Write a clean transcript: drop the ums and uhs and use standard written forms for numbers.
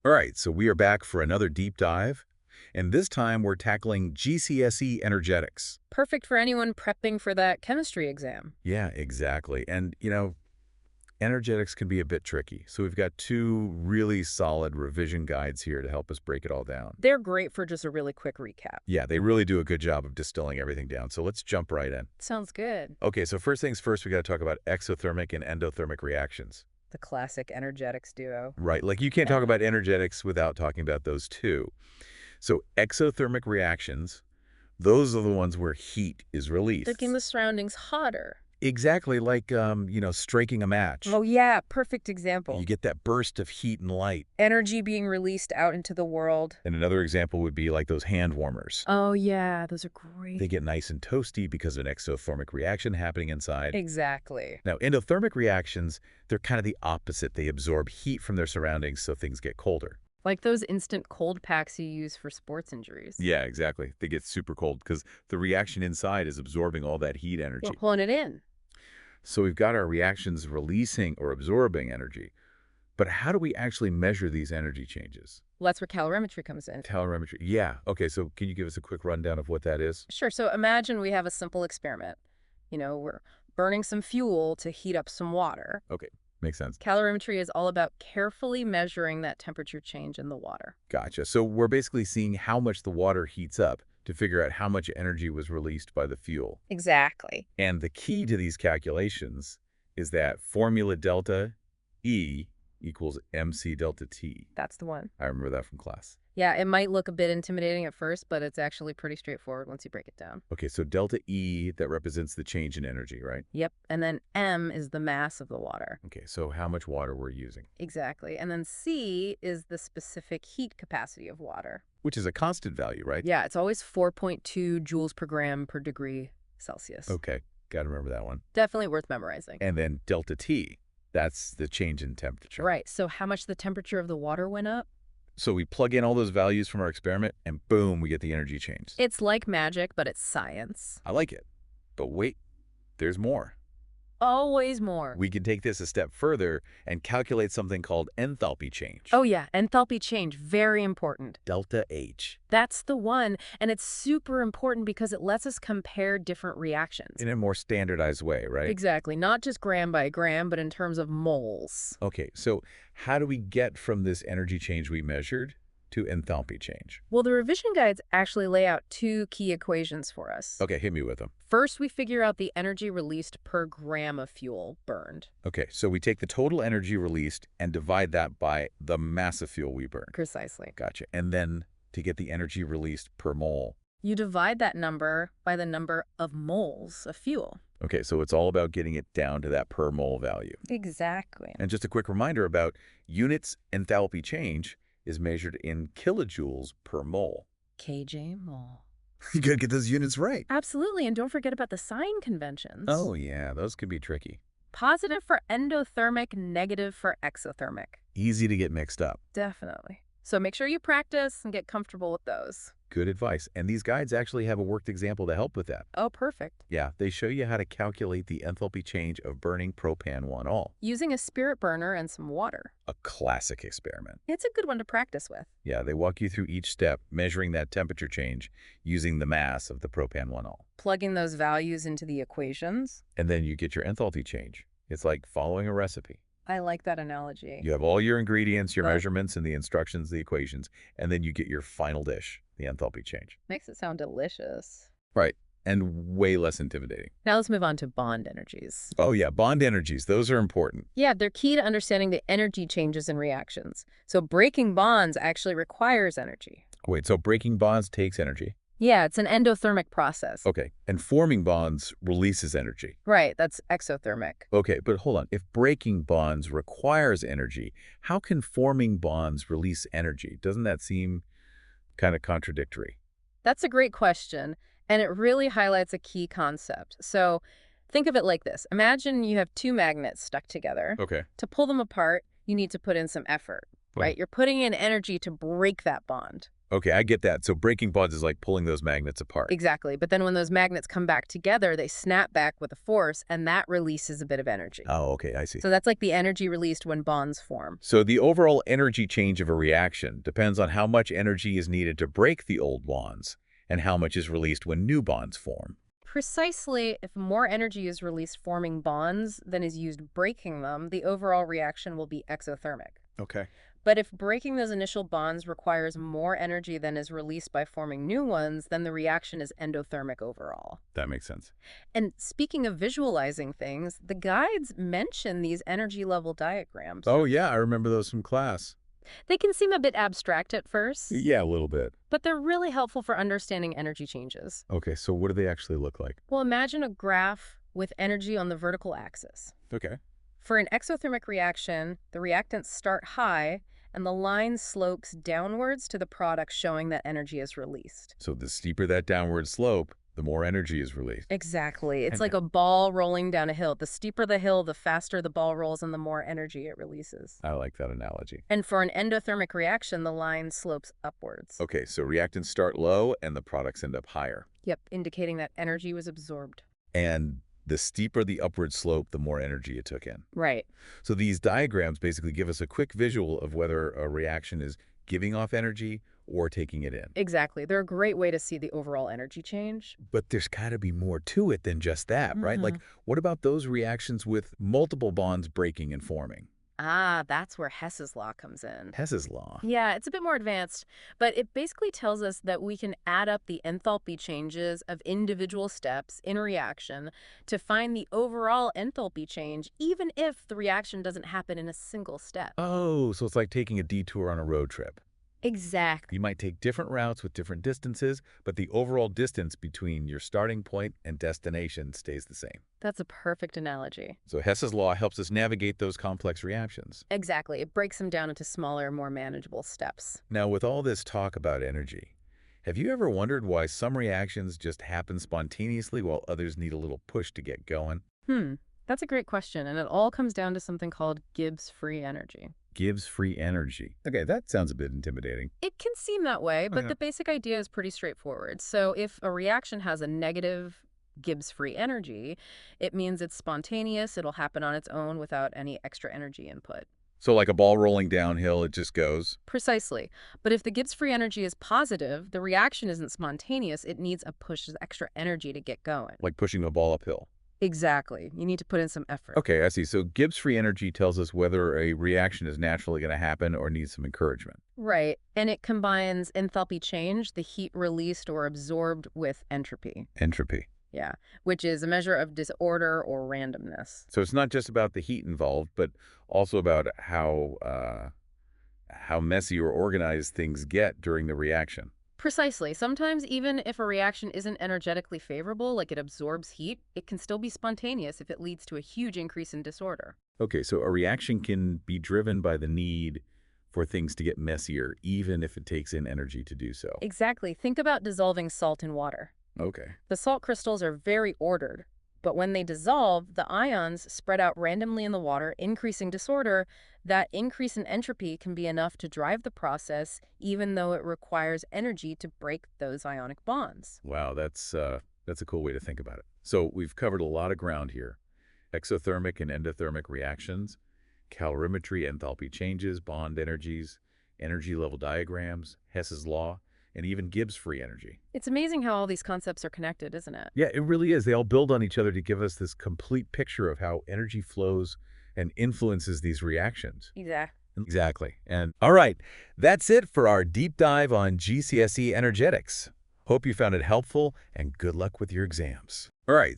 All right, so we are back for another deep dive, and this time we're tackling GCSE energetics. Perfect for anyone prepping for that chemistry exam. Yeah, exactly. And, energetics can be a bit tricky. So we've got two really solid revision guides here to help us break it all down. They're great for just a really quick recap. Yeah, they really do a good job of distilling everything down. So let's jump right in. Sounds good. Okay, so first things first, we got to talk about exothermic and endothermic reactions. The classic energetics duo. Right, like you can't talk about energetics without talking about those two. So exothermic reactions, those are the ones where heat is released. Making the surroundings hotter. Exactly like, striking a match. Oh yeah, perfect You example. get that burst of heat and light. Energy being released out into the world. And another example would be like those hand warmers. Oh yeah, those are great. They get nice and toasty because of an exothermic reaction happening inside. Exactly. Now, endothermic reactions, they're kind of the opposite. They absorb heat from their surroundings so things get colder. Like those instant cold packs you use for sports injuries. Yeah, exactly. They get super cold because the reaction inside is absorbing all that heat energy. We're pulling it in. So we've got our reactions releasing or absorbing energy. But how do we actually measure these energy changes? Well, that's where calorimetry comes in. Calorimetry. Yeah. Okay, so can you give us a quick rundown of what that is? Sure, so imagine we have a simple experiment. We're burning some fuel to heat up some water. Okay, makes sense. Calorimetry is all about carefully measuring that temperature change in the water. Gotcha. So we're basically seeing how much the water heats up to figure out how much energy was released by the fuel. Exactly. And the key to these calculations is that formula delta E equals mc delta T. That's the one. I remember that from class. Yeah, it might look a bit intimidating at first, but it's actually pretty straightforward once you break it down. Okay, so delta E, that represents the change in energy, right? Yep, and then M is the mass of the water. Okay, so how much water we're using, Exactly. And then C is the specific heat capacity of water. which is a constant value, right? Yeah, it's always 4.2 joules per gram per degree Celsius. Okay, got to remember that one. Definitely worth memorizing. And then delta T, that's the change in temperature. Right, so how much the temperature of the water went up? So we plug in all those values from our experiment, and boom, we get the energy change. It's like magic, but it's science. I like it. But wait, there's more. Always more. We can take this a step further and calculate something called enthalpy change. Oh yeah, enthalpy change, very important. Delta H. That's the one, and it's super important because it lets us compare different reactions. In a more standardized way, right? Exactly, not just gram by gram, but in terms of moles. Okay, so how do we get from this energy change we measured to enthalpy change? Well, the revision guides actually lay out two key equations for us. Okay, hit me with them. First, we figure out the energy released per gram of fuel burned. Okay, so we take the total energy released and divide that by the mass of fuel we burned. Precisely. Gotcha. And then to get the energy released per mole. You divide that number by the number of moles of fuel. Okay, so it's all about getting it down to that per mole value. Exactly. And just a quick reminder about units enthalpy change is measured in kilojoules per mole. kJ mole. You gotta get those units right. Absolutely, and don't forget about the sign conventions. Oh yeah, those could be tricky. Positive for endothermic, negative for exothermic. Easy to get mixed up. Definitely. So make sure you practice and get comfortable with those. Good advice. And these guides actually have a worked example to help with that. Oh, perfect. Yeah, they show you how to calculate the enthalpy change of burning propan-1-ol. Using a spirit burner and some water. A classic experiment. It's a good one to practice with. Yeah, they walk you through each step, measuring that temperature change using the mass of the propan-1-ol. Plugging those values into the equations. And then you get your enthalpy change. It's like following a recipe. I like that analogy. You have all your ingredients, your Right. measurements, and the instructions, the equations, and then you get your final dish, the enthalpy change. Makes it sound delicious. Right, and way less intimidating. Now let's move on to bond energies. Oh yeah, bond energies, those are important. Yeah, they're key to understanding the energy changes in reactions. So breaking bonds actually requires energy. Wait, so breaking bonds takes energy? Yeah, it's an endothermic process. Okay, and forming bonds releases energy. Right, that's exothermic. Okay, but hold on. If breaking bonds requires energy, how can forming bonds release energy? Doesn't that seem kind of contradictory? That's a great question, and it really highlights a key concept. So think of it like this. Imagine you have two magnets stuck together. Okay. To pull them apart, you need to put in some effort, right? You're putting in energy to break that bond. Okay, I get that. So breaking bonds is like pulling those magnets apart. Exactly. But then when those magnets come back together, they snap back with a force, and that releases a bit of energy. Oh, okay, I see. So that's like the energy released when bonds form. So the overall energy change of a reaction depends on how much energy is needed to break the old bonds and how much is released when new bonds form. Precisely, if more energy is released forming bonds than is used breaking them, the overall reaction will be exothermic. Okay. But if breaking those initial bonds requires more energy than is released by forming new ones, then the reaction is endothermic overall. That makes sense. And speaking of visualizing things, the guides mention these energy level diagrams. Oh, yeah, I remember those from class. They can seem a bit abstract at first, Yeah, a little bit. but they're really helpful for understanding energy changes. Okay, so what do they actually look like? Well, imagine a graph with energy on the vertical axis. Okay. For an exothermic reaction, the reactants start high, and the line slopes downwards to the product showing that energy is released. So the steeper that downward slope, the more energy is released. Exactly. It's And like a ball rolling down a hill. The steeper the hill, the faster the ball rolls and the more energy it releases. I like that analogy. And for an endothermic reaction, the line slopes upwards. Okay, so reactants start low and the products end up higher. Yep, indicating that energy was absorbed. And the steeper the upward slope, the more energy it took in. Right. So these diagrams basically give us a quick visual of whether a reaction is giving off energy or taking it in. Exactly. They're a great way to see the overall energy change. But there's got to be more to it than just that, right? Like, what about those reactions with multiple bonds breaking and forming? Ah, that's where Hess's law comes in. Hess's law. Yeah, it's a bit more advanced, but it basically tells us that we can add up the enthalpy changes of individual steps in a reaction to find the overall enthalpy change, even if the reaction doesn't happen in a single step. Oh, so it's like taking a detour on a road trip. Exactly. You might take different routes with different distances, but the overall distance between your starting point and destination stays the same. That's a perfect analogy. So Hess's law helps us navigate those complex reactions. Exactly. It breaks them down into smaller, more manageable steps. Now, with all this talk about energy, have you ever wondered why some reactions just happen spontaneously while others need a little push to get going? That's a great question, and it all comes down to something called Gibbs free energy. Gibbs free energy. Okay, that sounds a bit intimidating. It can seem that way, but yeah. the basic idea is pretty straightforward. So if a reaction has a negative Gibbs free energy, it means it's spontaneous, it'll happen on its own without any extra energy input. So like a ball rolling downhill, it just goes? Precisely. But if the Gibbs free energy is positive, the reaction isn't spontaneous, it needs a push of extra energy to get going. Like pushing a ball uphill. Exactly. You need to put in some effort. Okay, I see. So Gibbs free energy tells us whether a reaction is naturally going to happen or needs some encouragement. Right. And it combines enthalpy change, the heat released or absorbed, with entropy. Entropy. Yeah, which is a measure of disorder or randomness. So it's not just about the heat involved, but also about how messy or organized things get during the reaction. Precisely. Sometimes even if a reaction isn't energetically favorable, like it absorbs heat, it can still be spontaneous if it leads to a huge increase in disorder. Okay, so a reaction can be driven by the need for things to get messier, even if it takes in energy to do so. Exactly. Think about dissolving salt in water. Okay. The salt crystals are very ordered, but when they dissolve, the ions spread out randomly in the water, increasing disorder. That increase in entropy can be enough to drive the process, even though it requires energy to break those ionic bonds. Wow, that's a cool way to think about it. So we've covered a lot of ground here. Exothermic and endothermic reactions, calorimetry, enthalpy changes, bond energies, energy level diagrams, Hess's law, and even Gibbs free energy. It's amazing how all these concepts are connected, isn't it? Yeah, it really is. They all build on each other to give us this complete picture of how energy flows and influences these reactions. Exactly. And all right, that's it for our deep dive on GCSE energetics. Hope you found it helpful and good luck with your exams. All right,